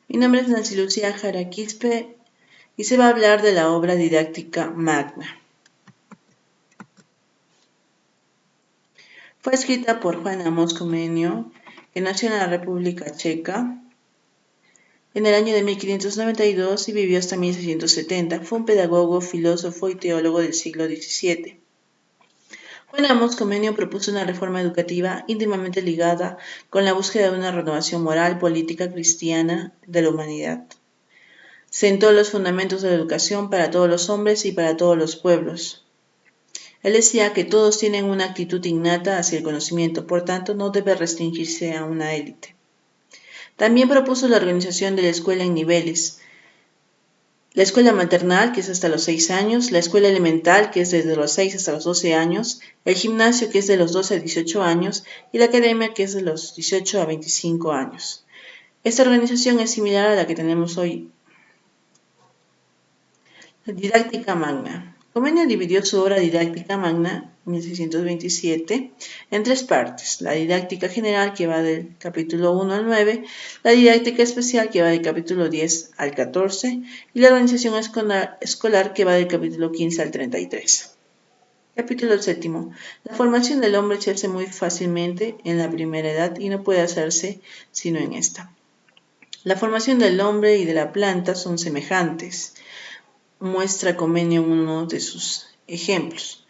Mi nombre es Nancy Lucía Jara Quispe y se va a hablar de la obra didáctica Magna. Fue escrita por Juan Amos Comenius, que nació en la República Checa en el año de 1592 y vivió hasta 1670. Fue un pedagogo, filósofo y teólogo del siglo XVII. Juan Amos Comenius propuso una reforma educativa íntimamente ligada con la búsqueda de una renovación moral, política, cristiana de la humanidad. Sentó los fundamentos de la educación para todos los hombres y para todos los pueblos. Él decía que todos tienen una actitud innata hacia el conocimiento, por tanto no debe restringirse a una élite. También propuso la organización de la escuela en niveles. La escuela maternal, que es hasta los 6 años, la escuela elemental, que es desde los 6 hasta los 12 años, el gimnasio, que es de los 12 a 18 años, y la academia, que es de los 18 a 25 años. Esta organización es similar a la que tenemos hoy. La didáctica magna. Comenius dividió su obra Didáctica Magna, 1627, en 3 partes: la didáctica general, que va del capítulo 1 al 9, la didáctica especial, que va del capítulo 10 al 14, y la organización escolar, que va del capítulo 15 al 33. Capítulo 7. La formación del hombre se hace muy fácilmente en la primera edad y no puede hacerse sino en esta. La formación del hombre y de la planta son semejantes. Muestra Comenius uno de sus ejemplos.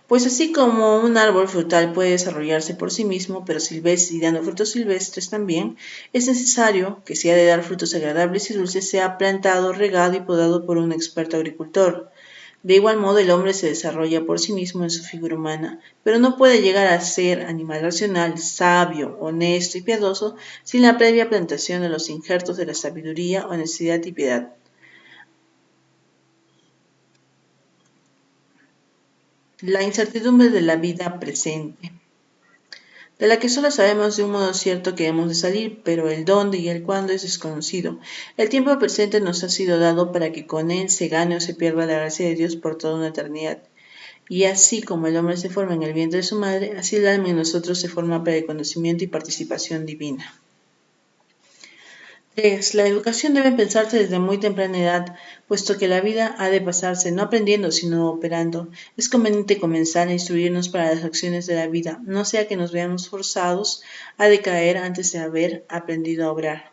Pues así como un árbol frutal puede desarrollarse por sí mismo, pero silvestre y dando frutos silvestres también, es necesario que si ha de dar frutos agradables y dulces, sea plantado, regado y podado por un experto agricultor. De igual modo, el hombre se desarrolla por sí mismo en su figura humana, pero no puede llegar a ser animal racional, sabio, honesto y piadoso sin la previa plantación de los injertos de la sabiduría, honestidad y piedad. La incertidumbre de la vida presente, de la que solo sabemos de un modo cierto que hemos de salir, pero el dónde y el cuándo es desconocido. El tiempo presente nos ha sido dado para que con él se gane o se pierda la gracia de Dios por toda una eternidad. Y así como el hombre se forma en el vientre de su madre, así el alma en nosotros se forma para el conocimiento y participación divina. 3. La educación debe pensarse desde muy temprana edad, puesto que la vida ha de pasarse no aprendiendo, sino operando. Es conveniente comenzar a instruirnos para las acciones de la vida, no sea que nos veamos forzados a decaer antes de haber aprendido a obrar.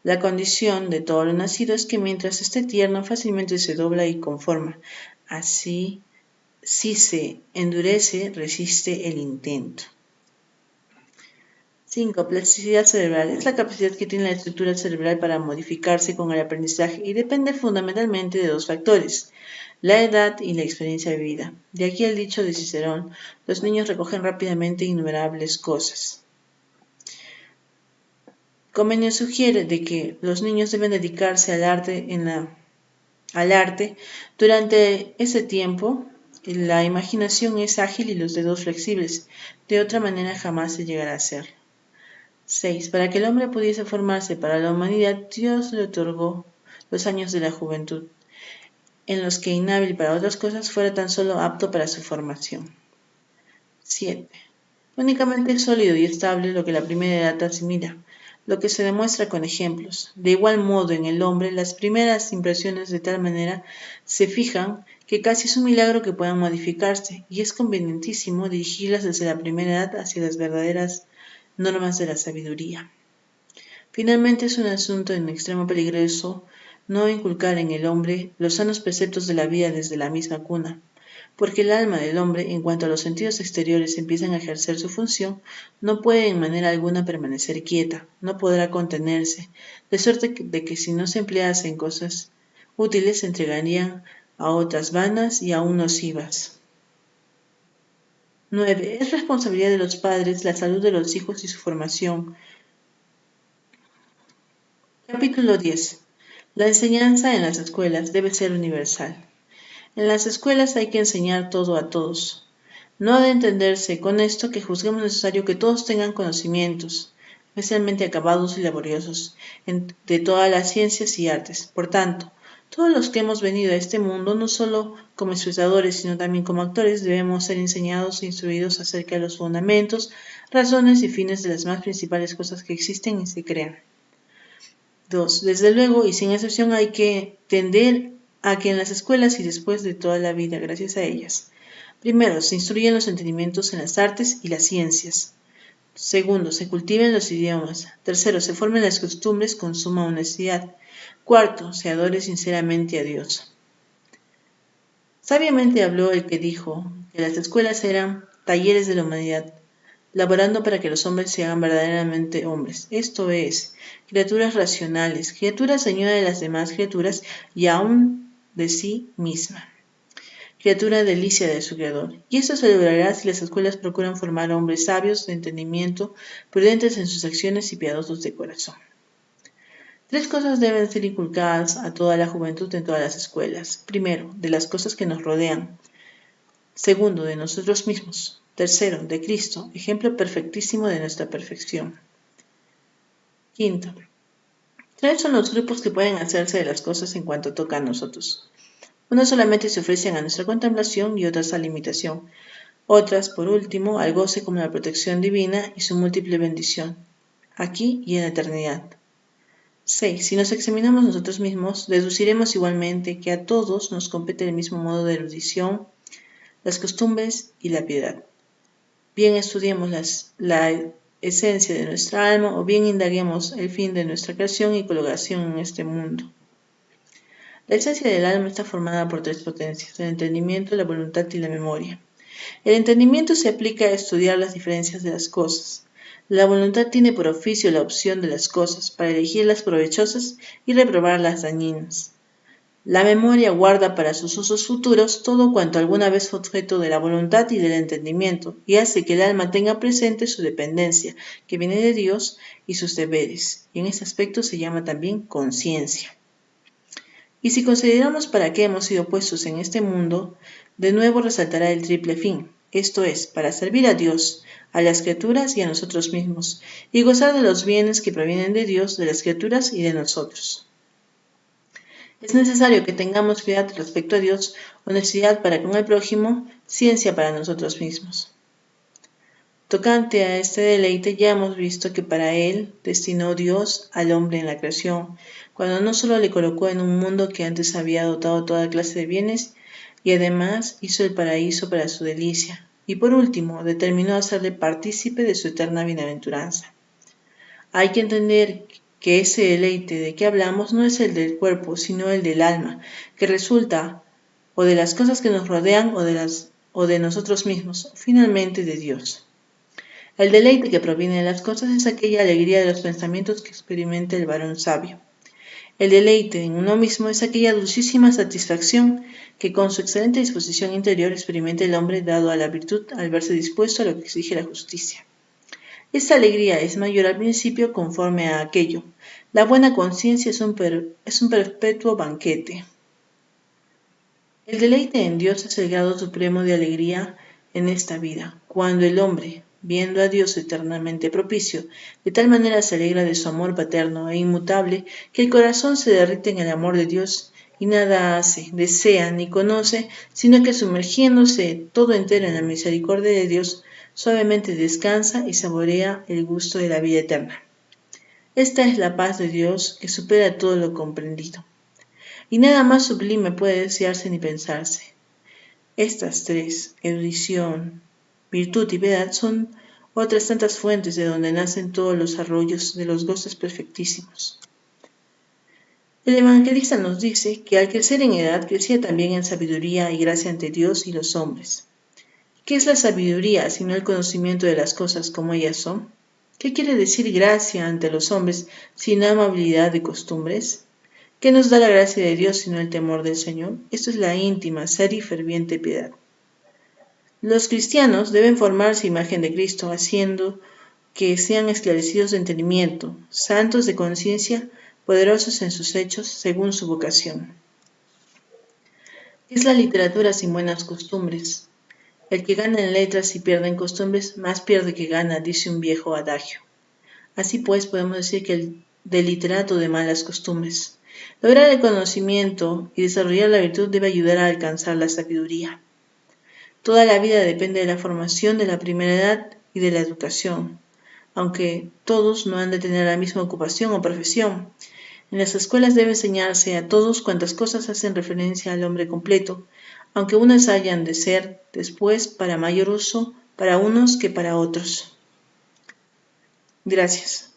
La condición de todo lo nacido es que mientras esté tierno fácilmente se dobla y conforma. Así, si se endurece, resiste el intento. 5. Plasticidad cerebral. Es la capacidad que tiene la estructura cerebral para modificarse con el aprendizaje y depende fundamentalmente de 2 factores: la edad y la experiencia vivida. De aquí el dicho de Cicerón: los niños recogen rápidamente innumerables cosas. Comenius sugiere de que los niños deben dedicarse al arte. Durante ese tiempo, la imaginación es ágil y los dedos flexibles. De otra manera jamás se llegará a hacerlo. 6. Para que el hombre pudiese formarse para la humanidad, Dios le otorgó los años de la juventud, en los que inhábil para otras cosas fuera tan solo apto para su formación. 7. Únicamente es sólido y estable lo que la primera edad asimila, lo que se demuestra con ejemplos. De igual modo, en el hombre, las primeras impresiones de tal manera se fijan que casi es un milagro que puedan modificarse, y es convenientísimo dirigirlas desde la primera edad hacia las verdaderas normas de la sabiduría. Finalmente, es un asunto en extremo peligroso no inculcar en el hombre los sanos preceptos de la vida desde la misma cuna, porque el alma del hombre, en cuanto a los sentidos exteriores empiezan a ejercer su función, no puede en manera alguna permanecer quieta, no podrá contenerse, de suerte de que si no se emplease en cosas útiles se entregarían a otras vanas y aún nocivas. 9. Es responsabilidad de los padres la salud de los hijos y su formación. Capítulo 10. La enseñanza en las escuelas debe ser universal. En las escuelas hay que enseñar todo a todos. No ha de entenderse con esto que juzguemos necesario que todos tengan conocimientos, especialmente acabados y laboriosos, de todas las ciencias y artes. Por tanto, todos los que hemos venido a este mundo, no solo como espectadores, sino también como actores, debemos ser enseñados e instruidos acerca de los fundamentos, razones y fines de las más principales cosas que existen y se crean. 2. Desde luego y sin excepción hay que tender a que en las escuelas y después de toda la vida, gracias a ellas, primero, se instruyen los entendimientos en las artes y las ciencias. Segundo, se cultiven los idiomas. Tercero, se formen las costumbres con suma honestidad. Cuarto, se adore sinceramente a Dios. Sabiamente habló el que dijo que las escuelas eran talleres de la humanidad, laborando para que los hombres se hagan verdaderamente hombres, esto es, criaturas racionales, criaturas señora de las demás criaturas y aún de sí misma, criatura delicia de su Creador. Y esto se logrará si las escuelas procuran formar hombres sabios de entendimiento, prudentes en sus acciones y piadosos de corazón. Tres cosas deben ser inculcadas a toda la juventud en todas las escuelas. Primero, de las cosas que nos rodean. Segundo, de nosotros mismos. Tercero, de Cristo, ejemplo perfectísimo de nuestra perfección. Quinto, tres son los grupos que pueden hacerse de las cosas en cuanto toca a nosotros. Unas solamente se ofrecen a nuestra contemplación y otras a la imitación. Otras, por último, al goce como la protección divina y su múltiple bendición, aquí y en la eternidad. 6. Si nos examinamos nosotros mismos, deduciremos igualmente que a todos nos compete el mismo modo de erudición, las costumbres y la piedad. Bien estudiemos la esencia de nuestra alma o bien indaguemos el fin de nuestra creación y colocación en este mundo. La esencia del alma está formada por tres potencias, el entendimiento, la voluntad y la memoria. El entendimiento se aplica a estudiar las diferencias de las cosas. La voluntad tiene por oficio la opción de las cosas, para elegir las provechosas y reprobar las dañinas. La memoria guarda para sus usos futuros todo cuanto alguna vez fue objeto de la voluntad y del entendimiento, y hace que el alma tenga presente su dependencia, que viene de Dios, y sus deberes, y en este aspecto se llama también conciencia. Y si consideramos para qué hemos sido puestos en este mundo, de nuevo resaltará el triple fin, esto es, para servir a Dios, a las criaturas y a nosotros mismos, y gozar de los bienes que provienen de Dios, de las criaturas y de nosotros. Es necesario que tengamos piedad respecto a Dios, honestidad para con el prójimo, ciencia para nosotros mismos. Tocante a este deleite ya hemos visto que para él destinó Dios al hombre en la creación, cuando no solo le colocó en un mundo que antes había dotado toda clase de bienes, y además hizo el paraíso para su delicia, y por último determinó hacerle partícipe de su eterna bienaventuranza. Hay que entender que ese deleite de que hablamos no es el del cuerpo, sino el del alma, que resulta o de las cosas que nos rodean o de nosotros mismos, o finalmente de Dios. El deleite que proviene de las cosas es aquella alegría de los pensamientos que experimenta el varón sabio. El deleite en uno mismo es aquella dulcísima satisfacción que con su excelente disposición interior experimenta el hombre dado a la virtud al verse dispuesto a lo que exige la justicia. Esta alegría es mayor al principio conforme a aquello. La buena conciencia es un perpetuo banquete. El deleite en Dios es el grado supremo de alegría en esta vida, cuando el hombre, viendo a Dios eternamente propicio, de tal manera se alegra de su amor paterno e inmutable, que el corazón se derrite en el amor de Dios y nada hace, desea ni conoce, sino que sumergiéndose todo entero en la misericordia de Dios, suavemente descansa y saborea el gusto de la vida eterna. Esta es la paz de Dios que supera todo lo comprendido. Y nada más sublime puede desearse ni pensarse. Estas tres, erudición, virtud y piedad, son otras tantas fuentes de donde nacen todos los arroyos de los goces perfectísimos. El evangelista nos dice que al crecer en edad crecía también en sabiduría y gracia ante Dios y los hombres. ¿Qué es la sabiduría sino el conocimiento de las cosas como ellas son? ¿Qué quiere decir gracia ante los hombres sino amabilidad de costumbres? ¿Qué nos da la gracia de Dios sino el temor del Señor? Esto es la íntima, seria y ferviente piedad. Los cristianos deben formarse imagen de Cristo, haciendo que sean esclarecidos de entendimiento, santos de conciencia, poderosos en sus hechos, según su vocación. Es la literatura sin buenas costumbres. El que gana en letras y pierde en costumbres, más pierde que gana, dice un viejo adagio. Así pues, podemos decir que el del literato de malas costumbres. Lograr el conocimiento y desarrollar la virtud debe ayudar a alcanzar la sabiduría. Toda la vida depende de la formación de la primera edad y de la educación, aunque todos no han de tener la misma ocupación o profesión. En las escuelas debe enseñarse a todos cuantas cosas hacen referencia al hombre completo, aunque unas hayan de ser después para mayor uso para unos que para otros. Gracias.